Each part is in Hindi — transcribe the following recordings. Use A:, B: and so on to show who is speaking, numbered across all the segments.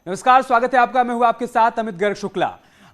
A: नमस्कार, स्वागत है आपका। मैं हूं आपके साथ अमित गर्ग शुक्ला।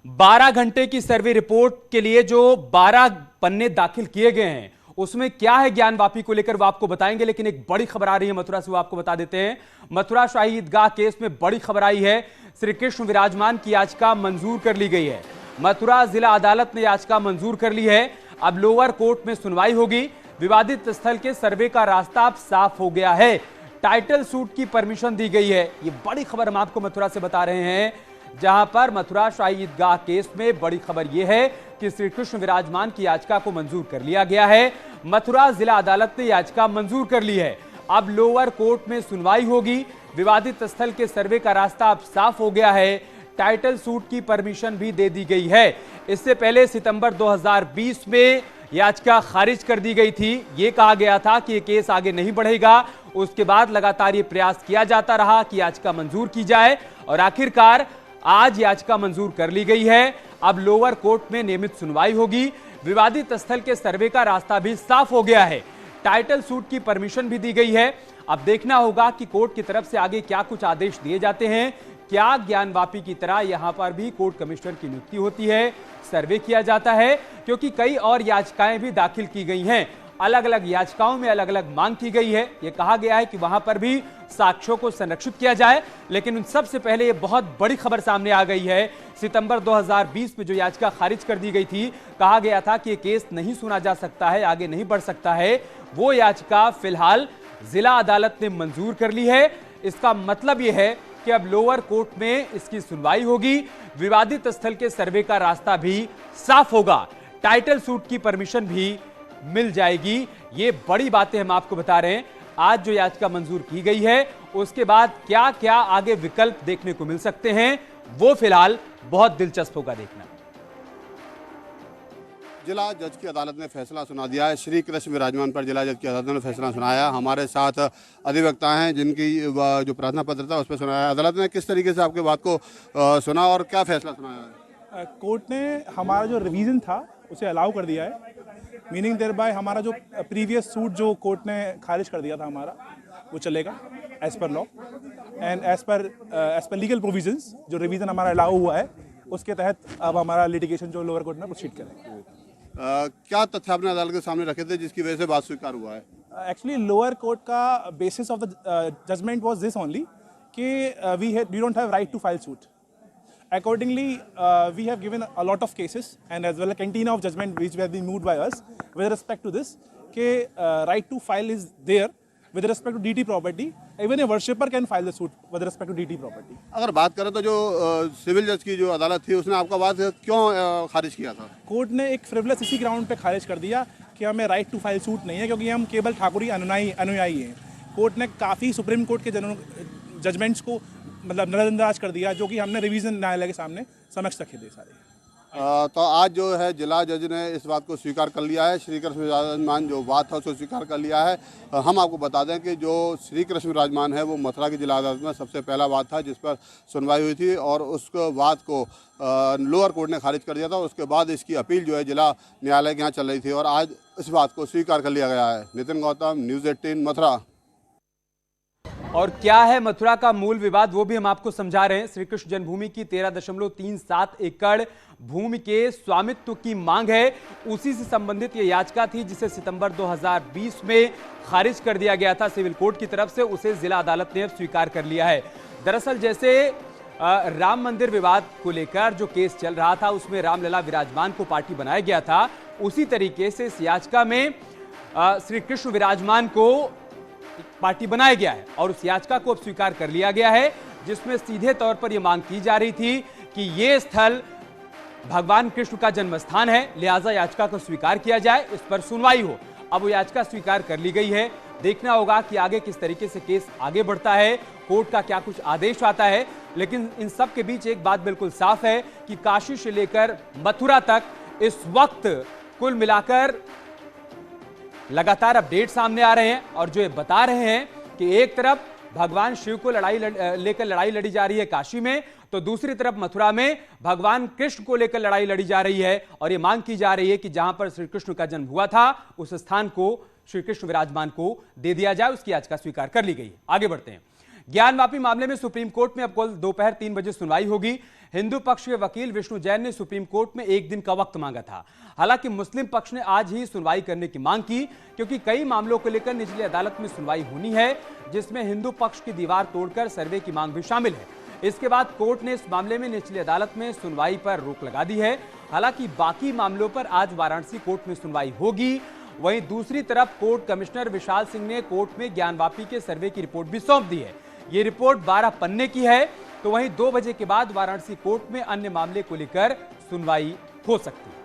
A: 12 घंटे की सर्वे रिपोर्ट के लिए जो 12 पन्ने दाखिल किए गए हैं उसमें क्या है ज्ञानवापी को लेकर वो आपको बताएंगे, लेकिन एक बड़ी खबर आ रही है मथुरा से, वो आपको बता देते हैं। मथुरा शाही ईदगाह केस में बड़ी खबर आई है। श्री कृष्ण विराजमान की याचिका मंजूर कर ली गई है। मथुरा जिला अदालत ने याचिका मंजूर कर ली है। अब लोअर कोर्ट में सुनवाई होगी। विवादित स्थल के सर्वे का रास्ता अब साफ हो गया है। टाइटल सूट की परमिशन दी गई है। ये बड़ी खबर हम आपको मथुरा से बता रहे हैं, जहां पर मथुरा शाही ईदगाह केस में बड़ी खबर यह है कि श्री कृष्ण विराजमान की याचिका को मंजूर कर लिया गया है। मथुरा जिला अदालत ने याचिका मंजूर कर ली है। अब लोअर कोर्ट में सुनवाई होगी। विवादित स्थल के सर्वे का रास्ता अब साफ हो गया है। टाइटल सूट की परमिशन भी दे दी गई है। इससे पहले सितंबर 2020 में याचिका खारिज कर दी गई थी। यह कहा गया था कि यह केस आगे नहीं बढ़ेगा। उसके बाद लगातार यह प्रयास किया जाता रहा कि याचिका मंजूर की जाए और आखिरकार आज याचिका मंजूर कर ली गई है। अब लोअर कोर्ट में नियमित सुनवाई होगी। विवादित स्थल के सर्वे का रास्ता भी साफ हो गया है। टाइटल सूट की परमिशन भी दी गई है। अब देखना होगा कि कोर्ट की तरफ से आगे क्या कुछ आदेश दिए जाते हैं। क्या ज्ञानवापी की तरह यहां पर भी कोर्ट कमिश्नर की नियुक्ति होती है, सर्वे किया जाता है, क्योंकि कई और याचिकाएं भी दाखिल की गई हैं। अलग अलग याचिकाओं में अलग अलग मांग की गई है। यह कहा गया है कि वहां पर भी साक्ष्यों को संरक्षित किया जाए, लेकिन उन सबसे पहले यह बहुत बड़ी खबर सामने आ गई है। सितंबर 2020 में जो याचिका खारिज कर दी गई थी, कहा गया था कि यह केस नहीं सुना जा सकता है, आगे नहीं बढ़ सकता है, वो याचिका फिलहाल जिला अदालत ने मंजूर कर ली है। इसका मतलब यह है कि अब लोअर कोर्ट में इसकी सुनवाई होगी। विवादित स्थल के सर्वे का रास्ता भी साफ होगा। टाइटल सूट की परमिशन भी मिल जाएगी। ये बड़ी बातें हम आपको बता रहे हैं। आज जो याचिका मंजूर की गई है, उसके बाद क्या क्या आगे विकल्प देखने को मिल सकते हैं, वो फिलहाल बहुत दिलचस्प होगा देखना।
B: जिला जज की अदालत ने फैसला सुना दिया है। श्री कृष्ण विराजमान पर जिला जज की अदालत ने फैसला सुनाया। हमारे साथ अधिवक्ता हैं जिनकी जो प्रार्थना पत्र था उस पर सुनाया। अदालत ने किस तरीके से आपके बात को सुना और क्या फैसला सुनाया है?
C: कोर्ट ने हमारा जो रिवीजन था उसे अलाउ कर दिया है। मीनिंग देयर बाय हमारा जो प्रीवियस सूट जो कोर्ट ने खारिज कर दिया था हमारा, वो चलेगा as per law and as per legal provisions. जो रिवीजन हमारा अलाउ हुआ है उसके तहत अब हमारा लिटिगेशन जो लोअर कोर्ट में प्रोसीड करेंगे।
B: क्या तथ्य आपने अदालत के सामने रखे थे जिसकी वजह से बात स्वीकार हुआ है?
C: एक्चुअली लोअर कोर्ट का basis of the judgement was this only कि we don't have right to file suit. Accordingly, we have given a lot of cases and as well a cantina of judgment which have been moved by us with respect to this. कि right to file is there with respect to DT property. Even a worshipper can file the suit with respect to DT property.
B: अगर बात करें तो जो सिविल जज की जो अदालत थी उसने आपका बात क्यों खारिज किया था?
C: कोर्ट ने एक फ्रिवलेस इसी ग्राउंड पे खारिज कर दिया कि हमें राइट टू फाइल सूट नहीं है, क्योंकि हम केवल ठाकुरी अनुयायी हैं। कोर्ट ने काफ़ी सुप्रीम कोर्ट के जजमेंट्स को मतलब नजरअंदाज कर दिया, जो कि हमने रिवीजन न्यायालय के सामने समक्ष रखे थे सारे।
B: तो आज जो है जिला जज ने इस बात को स्वीकार कर लिया है। श्री कृष्ण विराजमान जो बात था उसको स्वीकार कर लिया है। हम आपको बता दें कि जो श्री कृष्ण विराजमान है वो मथुरा की जिला अदालत में सबसे पहला बात था जिस पर सुनवाई हुई थी और उस बात को लोअर कोर्ट ने खारिज कर दिया था। उसके बाद इसकी अपील जो है जिला न्यायालय के यहाँ चल रही थी और आज इस बात को स्वीकार कर लिया गया है। नितिन गौतम, न्यूज़ 18 मथुरा।
A: और क्या है मथुरा का मूल विवाद, वो भी हम आपको समझा रहे हैं। श्री कृष्ण जन्मभूमि की 13.37 एकड़ भूमि के स्वामित्व की मांग है। उसी से संबंधित यह याचिका थी जिसे सितंबर 2020 में खारिज कर दिया गया था सिविल कोर्ट की तरफ से। उसे जिला अदालत ने अब स्वीकार कर लिया है। दरअसल जैसे राम मंदिर विवाद को लेकर जो केस चल रहा था उसमें रामलला विराजमान को पार्टी बनाया गया था, उसी तरीके से इस याचिका में श्री कृष्ण विराजमान को पार्टी बनाया गया है और उस याचिका को अब स्वीकार कर लिया गया है, जिसमें सीधे तौर पर यह मांग की जा रही थी कि यह स्थल भगवान कृष्ण का जन्म स्थान है, लिहाजा याचिका को स्वीकार किया जाए, इस पर सुनवाई हो। अब वो याचिका स्वीकार कर ली गई है। देखना होगा कि आगे किस तरीके से केस आगे बढ़ता है, कोर्ट का क्या कुछ आदेश आता है। लेकिन इन सब के बीच एक बात बिल्कुल साफ है कि काशी से लेकर मथुरा तक इस वक्त कुल मिलाकर लगातार अपडेट सामने आ रहे हैं और जो ये बता रहे हैं कि एक तरफ भगवान शिव को लेकर लड़ाई लड़ी जा रही है काशी में, तो दूसरी तरफ मथुरा में भगवान कृष्ण को लेकर लड़ाई लड़ी जा रही है और ये मांग की जा रही है कि जहां पर श्री कृष्ण का जन्म हुआ था उस स्थान को श्री कृष्ण विराजमान को दे दिया जाए। उसकी याचिका स्वीकार कर ली गई। आगे बढ़ते हैं। ज्ञानवापी मामले में सुप्रीम कोर्ट में अब कल दोपहर 3 बजे सुनवाई होगी। हिंदू पक्ष के वकील विष्णु जैन ने सुप्रीम कोर्ट में 1 दिन का वक्त मांगा था। हालांकि मुस्लिम पक्ष ने आज ही सुनवाई करने की मांग की, क्योंकि कई मामलों को लेकर निचली अदालत में सुनवाई होनी है, जिसमें हिंदू पक्ष की दीवार तोड़कर सर्वे की मांग भी शामिल है। इसके बाद कोर्ट ने इस मामले में निचली अदालत में सुनवाई पर रोक लगा दी है। हालांकि बाकी मामलों पर आज वाराणसी कोर्ट में सुनवाई होगी। वहीं दूसरी तरफ कोर्ट कमिश्नर विशाल सिंह ने कोर्ट में ज्ञानवापी के सर्वे की रिपोर्ट भी सौंप दी है। ये रिपोर्ट 12 पन्ने की है। तो वहीं 2 बजे के बाद वाराणसी कोर्ट में अन्य मामले को लेकर सुनवाई हो सकती है।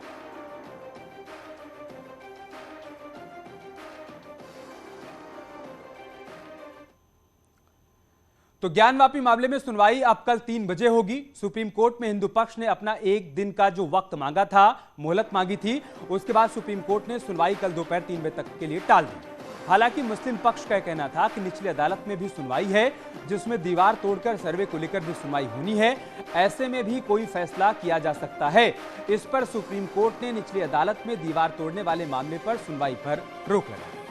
A: तो ज्ञानवापी मामले में सुनवाई अब कल 3 बजे होगी। सुप्रीम कोर्ट में हिंदू पक्ष ने अपना 1 दिन का जो वक्त मांगा था, मोहलत मांगी थी, उसके बाद सुप्रीम कोर्ट ने सुनवाई कल दोपहर 3 बजे तक के लिए टाल दी। हालांकि मुस्लिम पक्ष का कहना था कि निचली अदालत में भी सुनवाई है, जिसमें दीवार तोड़कर सर्वे को लेकर भी सुनवाई होनी है। ऐसे में भी कोई फैसला किया जा सकता है। इस पर सुप्रीम कोर्ट ने निचली अदालत में दीवार तोड़ने वाले मामले पर सुनवाई पर रोक लगाई।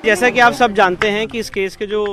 D: जैसा कि आप सब जानते हैं कि इस केस के जो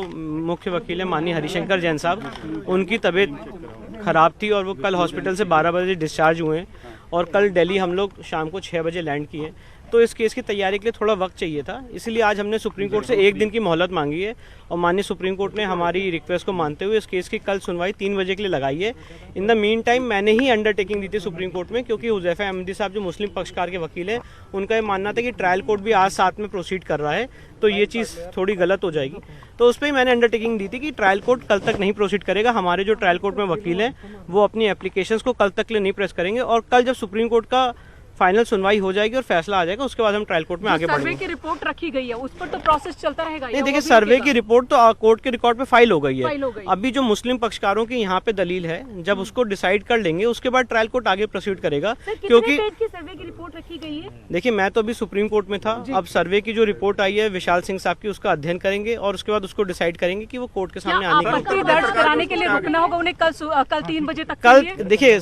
D: मुख्य वकील हैं माननीय हरिशंकर जैन साहब, उनकी तबीयत खराब थी और वो कल हॉस्पिटल से 12 बजे डिस्चार्ज हुए हैं और कल दिल्ली हम लोग शाम को 6 बजे लैंड किए। तो इस केस की तैयारी के लिए थोड़ा वक्त चाहिए था, इसलिए आज हमने सुप्रीम कोर्ट से 1 दिन की मोहलत मांगी है और माननीय सुप्रीम कोर्ट ने हमारी रिक्वेस्ट को मानते हुए इस केस की कल सुनवाई 3 बजे के लिए लगाई है। इन द मीन टाइम मैंने ही अंडरटेकिंग दी थी सुप्रीम कोर्ट में, क्योंकि हुज़ैफा अहमदी साहब जो मुस्लिम पक्षकार के वकील हैं, उनका ये मानना था कि ट्रायल कोर्ट भी आज साथ में प्रोसीड कर रहा है, तो ये चीज़ थोड़ी गलत हो जाएगी। तो उस पर ही मैंने अंडरटेकिंग दी थी कि ट्रायल कोर्ट कल तक नहीं प्रोसीड करेगा। हमारे जो ट्रायल कोर्ट में वकील हैं वो अपनी एप्लीकेशंस को कल तक के लिए नहीं प्रेस करेंगे और कल जब सुप्रीम कोर्ट का फाइनल सुनवाई हो जाएगी और फैसला आ जाएगा, उसके बाद हम ट्रायल कोर्ट में आगे बढ़ेंगे।
E: सर्वे की रिपोर्ट रखी गई है, उस पर तो प्रोसेस चलता रहेगा।
D: नहीं, देखिए, सर्वे की रिपोर्ट तो कोर्ट के रिकॉर्ड पे फाइल हो गई है।
E: फाइल हो गई।
D: अभी जो मुस्लिम पक्षकारों की यहाँ पे दलील है, जब उसको डिसाइड कर लेंगे उसके बाद ट्रायल कोर्ट आगे प्रोसीड करेगा। क्योंकि
E: सर्वे की रिपोर्ट रखी गई है,
D: देखिए, मैं तो अभी सुप्रीम कोर्ट में था। अब सर्वे की जो रिपोर्ट आई है विशाल सिंह साहब की, उसका अध्ययन करेंगे और उसके बाद उसको डिसाइड करेंगे कि वो कोर्ट के सामने आने
E: आपत्ति दर्ज कराने के लिए रुकना होगा उन्हें कल 3 बजे तक।
D: कल देखिए,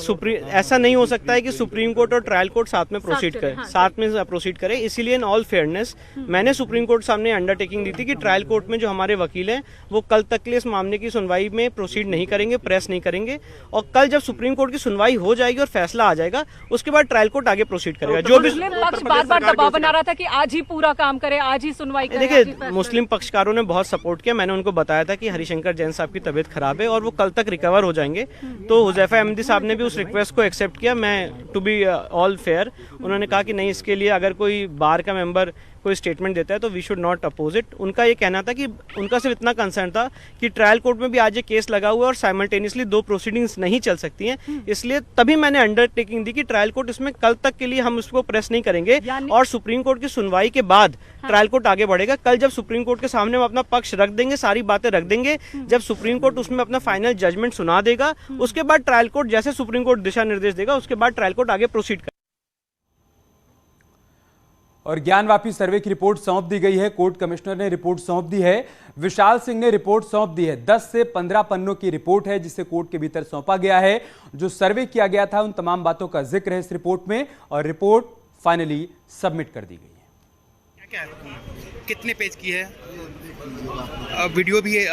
D: ऐसा नहीं हो सकता है कि सुप्रीम कोर्ट और ट्रायल कोर्ट साथ में प्रोसीड करें, साथ में प्रोसीड करें। इसीलिए इन ऑल फेयरनेस मैंने सुप्रीम कोर्ट सामने अंडरटेकिंग दी थी कि ट्रायल कोर्ट में जो हमारे वकील हैं वो कल तक के लिए इस मामले की सुनवाई में प्रोसीड नहीं करेंगे, प्रेस नहीं करेंगे, और कल जब सुप्रीम कोर्ट की सुनवाई हो जाएगी और फैसला आ जाएगा उसके बाद ट्रायल कोर्ट आगे प्रोसीड करेगा। जो भी
E: पक्ष बार-बार दबाव बना रहा था कि आज ही पूरा काम करे, आज ही सुनवाई करे।
D: देखिए, मुस्लिम पक्षकारों ने बहुत सपोर्ट किया। मैंने उनको बताया था कि हरिशंकर जैन साहब की तबीयत खराब है और वो कल तक रिकवर हो जाएंगे। तो हुज़ैफा अहमदी साहब ने भी उस रिक्वेस्ट को एक्सेप्ट किया। मैं टू बी ऑल फेयर, उन्होंने कहा कि नहीं, इसके लिए अगर कोई बार का मेंबर कोई स्टेटमेंट देता है तो we should not oppose it. उनका ये कहना था कि उनका सिर्फ इतना कंसर्न था कि ट्रायल कोर्ट में भी आज ये केस लगा हुआ है और साइमल्टेनियसली 2 प्रोसीडिंग्स नहीं चल सकती हैं, इसलिए तभी मैंने अंडरटेकिंग दी कि ट्रायल कोर्ट इसमें कल तक के लिए हम उसको प्रेस नहीं करेंगे और सुप्रीम कोर्ट की सुनवाई के बाद ट्रायल कोर्ट आगे बढ़ेगा। कल जब सुप्रीम कोर्ट के सामने हम अपना पक्ष रख देंगे, सारी बातें रख देंगे, जब सुप्रीम कोर्ट उसमें अपना फाइनल जजमेंट सुना देगा, उसके बाद ट्रायल कोर्ट जैसे सुप्रीम कोर्ट दिशा निर्देश देगा उसके बाद ट्रायल कोर्ट आगे प्रोसीड करेगा।
A: और ज्ञानवापी सर्वे की रिपोर्ट सौंप दी गई है। कोर्ट कमिश्नर ने रिपोर्ट सौंप दी है, विशाल सिंह ने रिपोर्ट सौंप दी है। 10 से 15 पन्नों की रिपोर्ट है जिसे कोर्ट के भीतर सौंपा गया है। जो सर्वे किया गया था उन तमाम बातों का जिक्र है इस रिपोर्ट में और रिपोर्ट फाइनली सबमिट कर दी गई है।
F: क्या कितने पेज की है? वीडियो भी है,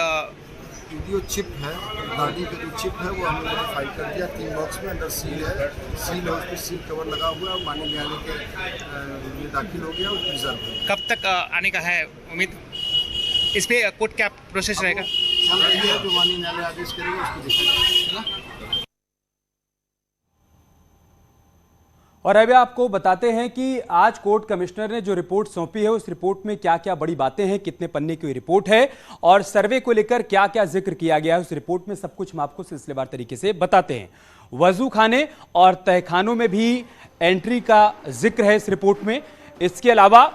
G: वीडियो चिप है, गाड़ी का जो चिप है वो हमने फाइल कर दिया 3 बॉक्स में। अंदर सील है, सील है, उस पर सील कवर लगा हुआ है और माननीय न्यायालय के लिए दाखिल हो गया और रिजर्व है।
F: कब तक आने का है उम्मीद? इस पे कोर्ट क्या प्रोसेस रहेगा?
G: चल रही है, जो माननीय न्यायालय आदेश करेगा उसको दिखाएगा।
A: और अभी आपको बताते हैं कि आज कोर्ट कमिश्नर ने जो रिपोर्ट सौंपी है उस रिपोर्ट में क्या क्या बड़ी बातें हैं, कितने पन्ने की रिपोर्ट है और सर्वे को लेकर क्या क्या जिक्र किया गया है उस रिपोर्ट में, सब कुछ हम आपको सिलसिलेवार तरीके से बताते हैं। वजू खाने और तहखानों में भी एंट्री का जिक्र है इस रिपोर्ट में। इसके अलावा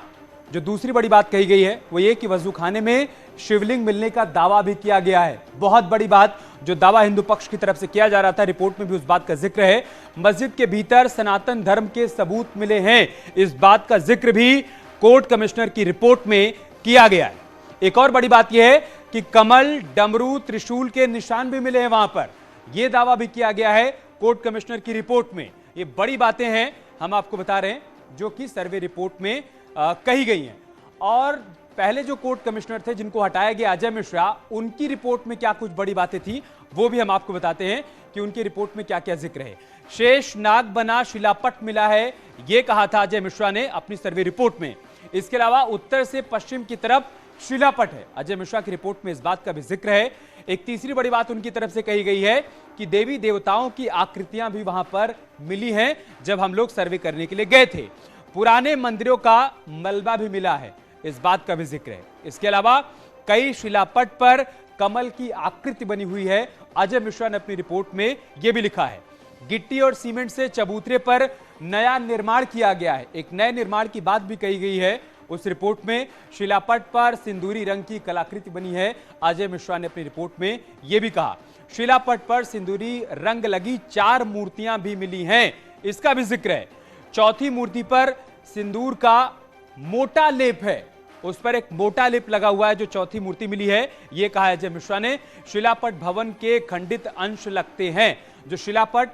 A: जो दूसरी बड़ी बात कही गई है वो ये कि वजू खाने में शिवलिंग मिलने का दावा भी किया गया है। बहुत बड़ी बात, जो दावा हिंदू पक्ष की तरफ से किया जा रहा था, रिपोर्ट में भी उस बात का जिक्र है। मस्जिद के भीतर सनातन धर्म के सबूत मिले हैं, इस बात का जिक्र भी कोर्ट कमिश्नर की रिपोर्ट में किया गया है। एक और बड़ी बात यह है कि कमल, डमरू, त्रिशूल के निशान भी मिले हैं वहां पर, यह दावा भी किया गया है कोर्ट कमिश्नर की रिपोर्ट में। ये बड़ी बातें हैं, हम आपको बता रहे हैं, जो कि सर्वे रिपोर्ट में कही गई हैं। और पहले जो कोर्ट कमिश्नर थे जिनको हटाया गया, अजय मिश्रा, उनकी रिपोर्ट में क्या कुछ बड़ी बातें थी वो भी हम आपको बताते हैं कि उनकी रिपोर्ट में क्या क्या जिक्र है। शेष नाग बना शिलापट मिला है, यह कहा था अजय मिश्रा ने अपनी सर्वे रिपोर्ट में। इसके अलावा उत्तर से पश्चिम की तरफ शिलापट है, अजय मिश्रा की रिपोर्ट में इस बात का भी जिक्र है। एक तीसरी बड़ी बात उनकी तरफ से कही गई है कि देवी देवताओं की आकृतियां भी वहां पर मिली हैं जब हम लोग सर्वे करने के लिए गए थे। पुराने मंदिरों का मलबा भी मिला है, इस बात का भी जिक्र है। इसके अलावा कई शिलापट पर कमल की आकृति बनी हुई है। अजय मिश्रा ने अपनी रिपोर्ट में यह भी लिखा है, गिट्टी और सीमेंट से चबूतरे पर नया निर्माण किया गया है। एक नए निर्माण की बात भी कही गई है उस रिपोर्ट में। शिलापट पर सिंदूरी रंग की कलाकृति बनी है। अजय मिश्रा ने अपनी रिपोर्ट में यह भी कहा, शिलापट पर सिंदूरी रंग लगी 4 मूर्तियां भी मिली हैं, इसका भी जिक्र है। चौथी मूर्ति पर सिंदूर का मोटा लेप है, उस पर एक मोटा लेप लगा हुआ है जो चौथी मूर्ति मिली है, यह कहा अजय मिश्रा ने। शिलापट भवन के खंडित अंश लगते हैं, जो शिलापट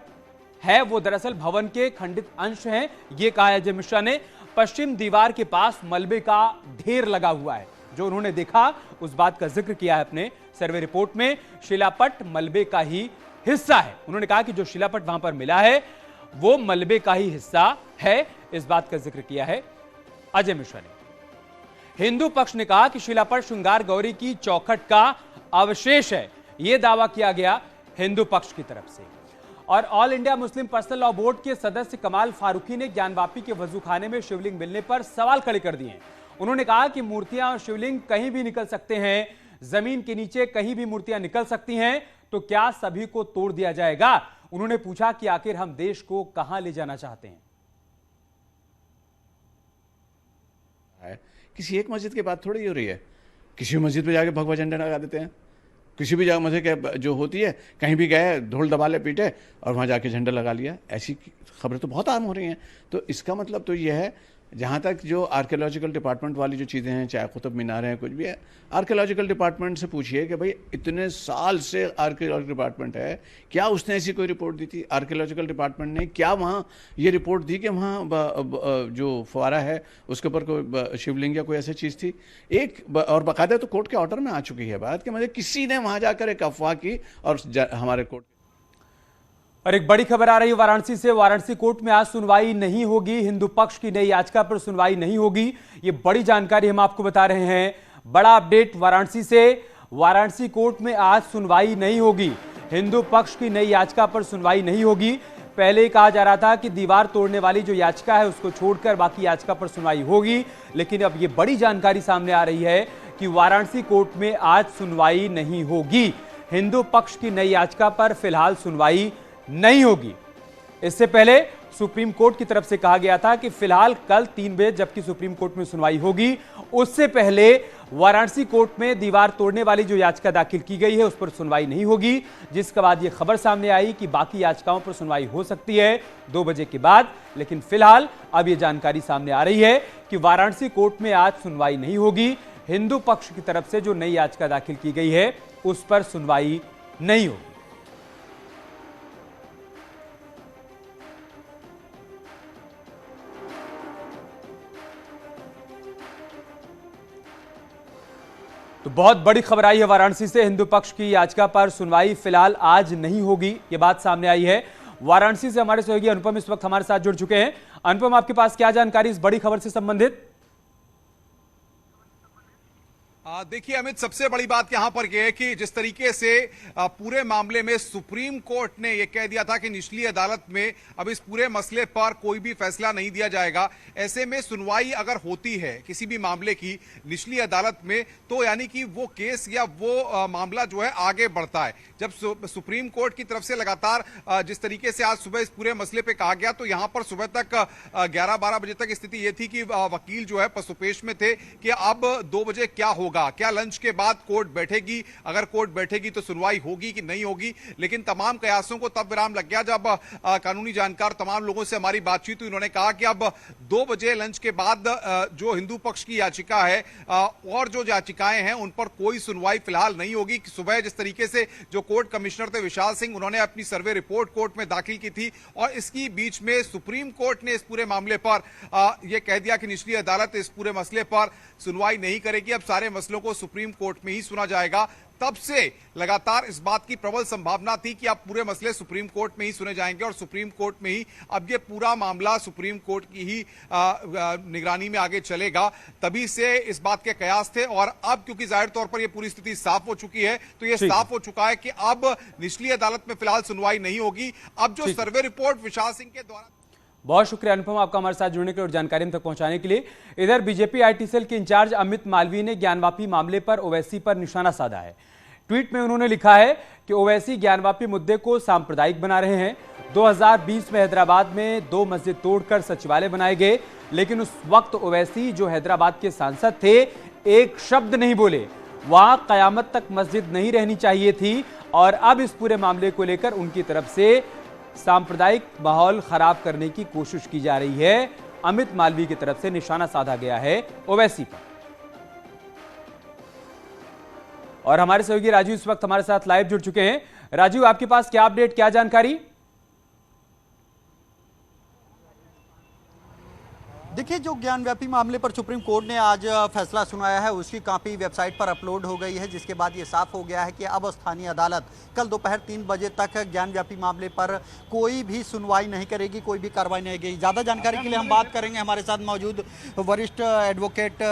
A: है वो दरअसल भवन के खंडित अंश हैं, यह कहा अजय मिश्रा ने। पश्चिम दीवार के पास मलबे का ढेर लगा हुआ है, जो उन्होंने देखा उस बात का जिक्र किया है अपने सर्वे रिपोर्ट में। शिलापट मलबे का ही हिस्सा है, उन्होंने कहा कि जो शिलापट वहां पर मिला है वो मलबे का ही हिस्सा है, इस बात का जिक्र किया है अजय मिश्रा ने। हिंदू पक्ष ने कहा कि शिलापट श्रृंगार गौरी की चौखट का अवशेष है, यह दावा किया गया हिंदू पक्ष की तरफ से। और all India Muslim personal law board के सदस्य कमाल फारूकी ने ज्ञानवापी के वजूखाने में शिवलिंग मिलने पर सवाल खड़े कर दिए। उन्होंने कहा कि मूर्तियां और शिवलिंग कहीं भी निकल सकते हैं, जमीन के नीचे कहीं भी मूर्तियां निकल सकती हैं, तो क्या सभी को तोड़ दिया जाएगा? उन्होंने पूछा कि आखिर हम देश को कहां ले जाना चाहते हैं।
H: किसी एक मस्जिद की बात थोड़ी हो रही है, किसी मस्जिद पे जाके भगवा झंडा लगा देते हैं। किसी भी जगह मस्जिद जो होती है, कहीं भी गए, ढोल दबाले पीटे और वहाँ जाके झंडा लगा लिया, ऐसी खबरें तो बहुत आम हो रही हैं। तो इसका मतलब तो यह है, जहाँ तक जो आर्कियोलॉजिकल डिपार्टमेंट वाली जो चीज़ें हैं, चाहे कुतुब मीनार हैं, कुछ भी है, आर्कियोलॉजिकल डिपार्टमेंट से पूछिए कि भाई इतने साल से आर्कियोलॉजिकल डिपार्टमेंट है, क्या उसने ऐसी कोई रिपोर्ट दी थी? आर्कियोलॉजिकल डिपार्टमेंट ने क्या वहाँ ये रिपोर्ट दी कि वहाँ जो फुवारा है उसके ऊपर कोई शिवलिंग या कोई ऐसी चीज़ थी? और बाकायदा तो कोर्ट के ऑर्डर में आ चुकी है बात कि मतलब किसी ने वहाँ जाकर एक अफवाह की और हमारे कोर्ट।
A: और एक बड़ी खबर आ रही है वाराणसी से। वाराणसी कोर्ट में आज सुनवाई नहीं होगी, हिंदू पक्ष की नई याचिका पर सुनवाई नहीं होगी, ये बड़ी जानकारी हम आपको बता रहे हैं। बड़ा अपडेट वाराणसी से, वाराणसी कोर्ट में आज सुनवाई नहीं होगी, हिंदू पक्ष की नई याचिका पर सुनवाई नहीं होगी। पहले कहा जा रहा था कि दीवार तोड़ने वाली जो याचिका है उसको छोड़कर बाकी याचिका पर सुनवाई होगी, लेकिन अब ये बड़ी जानकारी सामने आ रही है कि वाराणसी कोर्ट में आज सुनवाई नहीं होगी, हिंदू पक्ष की नई याचिका पर फिलहाल सुनवाई नहीं होगी। इससे पहले सुप्रीम कोर्ट की तरफ से कहा गया था कि फिलहाल कल 3 बजे जबकि सुप्रीम कोर्ट में सुनवाई होगी, उससे पहले वाराणसी कोर्ट में दीवार तोड़ने वाली जो याचिका दाखिल की गई है उस पर सुनवाई नहीं होगी, जिसके बाद यह खबर सामने आई कि बाकी याचिकाओं पर सुनवाई हो सकती है 2 बजे के बाद। लेकिन फिलहाल अब यह जानकारी सामने आ रही है कि वाराणसी कोर्ट में आज सुनवाई नहीं होगी, हिंदू पक्ष की तरफ से जो नई याचिका दाखिल की गई है उस पर सुनवाई नहीं होगी। तो बहुत बड़ी खबर आई है वाराणसी से, हिंदू पक्ष की याचिका पर सुनवाई फिलहाल आज नहीं होगी, यह बात सामने आई है। वाराणसी से हमारे सहयोगी अनुपम इस वक्त हमारे साथ जुड़ चुके हैं। अनुपम, आपके पास क्या जानकारी इस बड़ी खबर से संबंधित?
I: देखिए अमित, सबसे बड़ी बात यहां पर यह है कि जिस तरीके से पूरे मामले में सुप्रीम कोर्ट ने यह कह दिया था कि निचली अदालत में अब इस पूरे मसले पर कोई भी फैसला नहीं दिया जाएगा, ऐसे में सुनवाई अगर होती है किसी भी मामले की निचली अदालत में तो यानी कि वो केस या वो मामला जो है आगे बढ़ता है। जब सुप्रीम कोर्ट की तरफ से लगातार जिस तरीके से आज सुबह इस पूरे मसले पर कहा गया, तो यहां पर सुबह तक 11-12 बजे तक स्थिति यह थी कि वकील जो है पसुपेश में थे कि अब 2 बजे क्या होगा। होगा, क्या लंच के बाद कोर्ट बैठेगी, अगर कोर्ट बैठेगी तो सुनवाई होगी कि नहीं होगी। लेकिन तमाम कयासों को तब विराम लग गया जब कानूनी जानकार तमाम लोगों से हमारी बातचीत हुई। उन्होंने कहा कि अब 2 बजे लंच के बाद जो हिंदू पक्ष की याचिका है और जो याचिकाएं हैं उन पर कोई सुनवाई फिलहाल नहीं होगी। सुबह जिस तरीके से जो कोर्ट कमिश्नर थे विशाल सिंह, उन्होंने अपनी सर्वे रिपोर्ट कोर्ट में दाखिल की थी और इसकी बीच में सुप्रीम कोर्ट ने इस पूरे मामले पर यह कह दिया कि निचली अदालत इस पूरे मसले पर सुनवाई नहीं करेगी, अब सारे मसलों को सुप्रीम कोर्ट में ही सुना जाएगा। तब से लगातार इस बात की प्रबल संभावना थी कि अब पूरे मसले सुप्रीम कोर्ट में ही सुने जाएंगे और सुप्रीम कोर्ट में ही अब ये पूरा मामला सुप्रीम कोर्ट की ही निगरानी में आगे चलेगा। तभी से इस बात के कयास थे और अब क्योंकि जाहिर तौर पर ये पूरी स्थिति साफ हो चुकी है तो ये साफ हो चुका है कि अब निचली अदालत में फिलहाल सुनवाई नहीं होगी। अब जो सर्वे रिपोर्ट विशाल सिंह के द्वारा।
A: बहुत शुक्रिया अनुपम, आपका हमारे साथ जुड़ने के लिए और जानकारी हम तक पहुंचाने के लिए। इधर बीजेपी आईटी सेल के इंचार्ज अमित मालवीय ने ज्ञानवापी मामले पर ओवैसी पर निशाना साधा है। ट्वीट में उन्होंने लिखा है कि ओवैसी ज्ञानवापी मुद्दे को सांप्रदायिक बना रहे हैं। 2020 में हैदराबाद में 2 मस्जिद तोड़कर सचिवालय बनाए गए, लेकिन उस वक्त ओवैसी जो हैदराबाद के सांसद थे एक शब्द नहीं बोले। वहां कयामत तक मस्जिद नहीं रहनी चाहिए थी और अब इस पूरे मामले को लेकर उनकी तरफ से सांप्रदायिक माहौल खराब करने की कोशिश की जा रही है। अमित मालवीय की तरफ से निशाना साधा गया है ओवैसी पर। और हमारे सहयोगी राजीव इस वक्त हमारे साथ लाइव जुड़ चुके हैं। राजीव, आपके पास क्या अपडेट, क्या जानकारी?
J: देखिए, जो ज्ञानव्यापी मामले पर सुप्रीम कोर्ट ने आज फैसला सुनाया है उसकी कॉपी वेबसाइट पर अपलोड हो गई है, जिसके बाद ये साफ हो गया है कि अब स्थानीय अदालत कल दोपहर 3 बजे तक ज्ञानव्यापी मामले पर कोई भी सुनवाई नहीं करेगी, कोई भी कार्रवाई नहीं करेगी। ज़्यादा जानकारी के लिए हम बात करेंगे, हमारे साथ मौजूद वरिष्ठ एडवोकेट।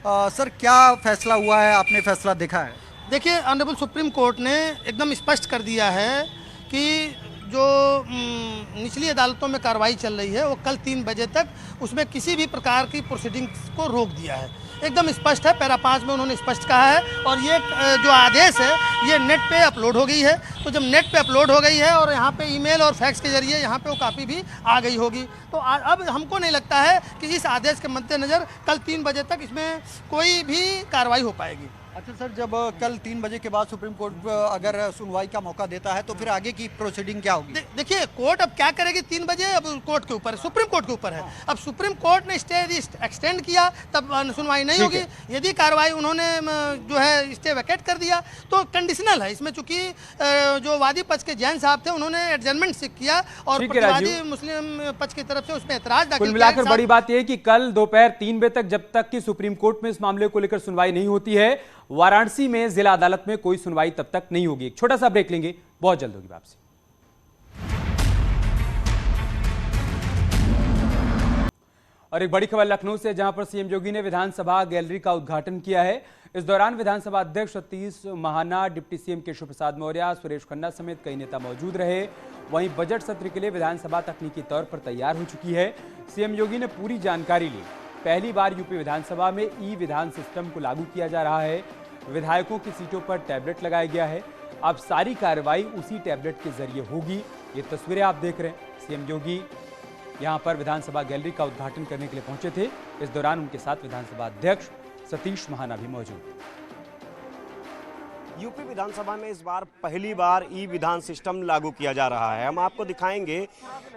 J: सर, क्या फैसला हुआ है, आपने फैसला देखा है?
K: देखिए, ऑनरेबल सुप्रीम कोर्ट ने एकदम स्पष्ट कर दिया है कि जो निचली अदालतों में कार्रवाई चल रही है वो कल 3 बजे तक उसमें किसी भी प्रकार की प्रोसीडिंग्स को रोक दिया है। एकदम स्पष्ट है, पैरा 5 में उन्होंने स्पष्ट कहा है और ये जो आदेश है ये नेट पे अपलोड हो गई है। तो जब नेट पे अपलोड हो गई है और यहाँ पे ईमेल और फैक्स के जरिए यहाँ पे वो कॉपी भी आ गई होगी, तो अब हमको नहीं लगता है कि इस आदेश के मद्देनज़र कल 3 बजे तक इसमें कोई भी कार्रवाई हो पाएगी।
J: अच्छा सर, जब कल 3 बजे के बाद सुप्रीम कोर्ट अगर सुनवाई का मौका देता है तो फिर आगे की प्रोसीडिंग क्या होगी?
K: देखिए, कोर्ट अब क्या करेगी 3 बजे, अब कोर्ट के ऊपर, सुप्रीम कोर्ट के ऊपर है। अब सुप्रीम कोर्ट ने स्टे एक्सटेंड किया तब सुनवाई नहीं होगी। यदि कार्रवाई उन्होंने जो है स्टे वैकेट कर दिया तो कंडीशनल है इसमें, चूंकि जो वादी पक्ष के जैन साहब थे उन्होंने एडजमेंट से किया और प्रतिवादी मुस्लिम पक्ष की तरफ से उसमें एतराज दाखिल किया।
A: मिलाकर बड़ी बात यह है कि कल दोपहर 3 बजे तक जब तक कि सुप्रीम कोर्ट में इस मामले को लेकर सुनवाई नहीं होती है, वाराणसी में जिला अदालत में कोई सुनवाई तब तक नहीं होगी। एक छोटा सा ब्रेक लेंगे, बहुत जल्द होगी वापसी। और एक बड़ी खबर लखनऊ से, जहां पर सीएम योगी ने विधानसभा गैलरी का उद्घाटन किया है। इस दौरान विधानसभा अध्यक्ष सतीश महाना, डिप्टी सीएम केशव प्रसाद मौर्य, सुरेश खन्ना समेत कई नेता मौजूद रहे। वहीं बजट सत्र के लिए विधानसभा तकनीकी तौर पर तैयार हो चुकी है। सीएम योगी ने पूरी जानकारी ली। पहली बार यूपी विधानसभा में ई विधान सिस्टम को लागू किया जा रहा है। विधायकों की सीटों पर टैबलेट लगाया गया है। अब सारी कार्रवाई उसी टैबलेट के जरिए होगी। ये तस्वीरें आप देख रहे हैं। सीएम योगी यहां पर विधानसभा गैलरी का उद्घाटन करने के लिए पहुंचे थे। इस दौरान उनके साथ विधानसभा अध्यक्ष सतीश महाना भी मौजूद थे।
L: यूपी विधानसभा में इस बार पहली बार ई विधान सिस्टम लागू किया जा रहा है। हम आपको दिखाएंगे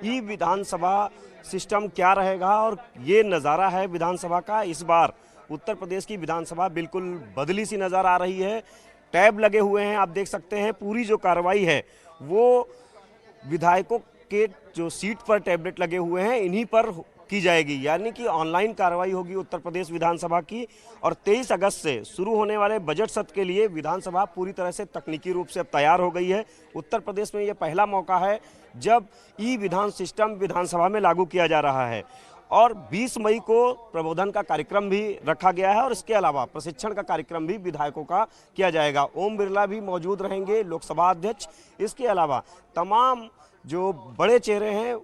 L: ई विधानसभा सिस्टम क्या रहेगा और ये नज़ारा है विधानसभा का। इस बार उत्तर प्रदेश की विधानसभा बिल्कुल बदली सी नज़र आ रही है। टैब लगे हुए हैं, आप देख सकते हैं। पूरी जो कार्रवाई है वो विधायकों के जो सीट पर टैबलेट लगे हुए हैं इन्हीं पर की जाएगी, यानी कि ऑनलाइन कार्रवाई होगी उत्तर प्रदेश विधानसभा की। और 23 अगस्त से शुरू होने वाले बजट सत्र के लिए विधानसभा पूरी तरह से तकनीकी रूप से अब तैयार हो गई है। उत्तर प्रदेश में ये पहला मौका है जब ई विधान सिस्टम विधानसभा में लागू किया जा रहा है। और 20 मई को प्रबोधन का कार्यक्रम भी रखा गया है और इसके अलावा प्रशिक्षण का कार्यक्रम भी विधायकों का किया जाएगा। ओम बिरला भी मौजूद रहेंगे, लोकसभा अध्यक्ष। इसके अलावा तमाम जो बड़े चेहरे हैं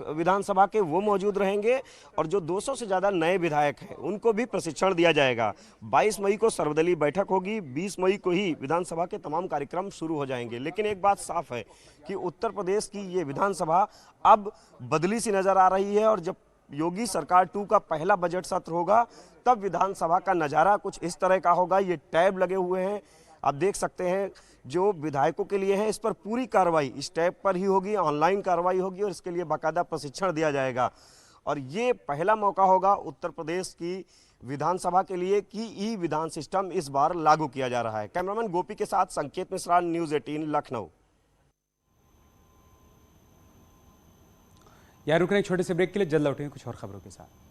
L: विधानसभा के वो मौजूद रहेंगे और जो 200 से ज़्यादा नए विधायक हैं उनको भी प्रशिक्षण दिया जाएगा। 22 मई को सर्वदलीय बैठक होगी, 20 मई को ही विधानसभा के तमाम कार्यक्रम शुरू हो जाएंगे। लेकिन एक बात साफ है कि उत्तर प्रदेश की ये विधानसभा अब बदली सी नज़र आ रही है और जब योगी सरकार 2 का पहला बजट सत्र होगा तब विधानसभा का नज़ारा कुछ इस तरह का होगा। ये टैब लगे हुए हैं, आप देख सकते हैं, जो विधायकों के लिए है। इस पर पूरी कार्रवाई इस टैब पर ही होगी, ऑनलाइन कार्रवाई होगी और इसके लिए बाकायदा प्रशिक्षण दिया जाएगा। और ये पहला मौका होगा उत्तर प्रदेश की विधानसभा के लिए कि ई विधान सिस्टम इस बार लागू किया जा रहा है। कैमरामैन गोपी के साथ संकेत मिश्रा, न्यूज़ 18 लखनऊ।
A: यार रुक रहे हैं छोटे से ब्रेक के लिए, जल्द लौटेंगे कुछ और खबरों के साथ।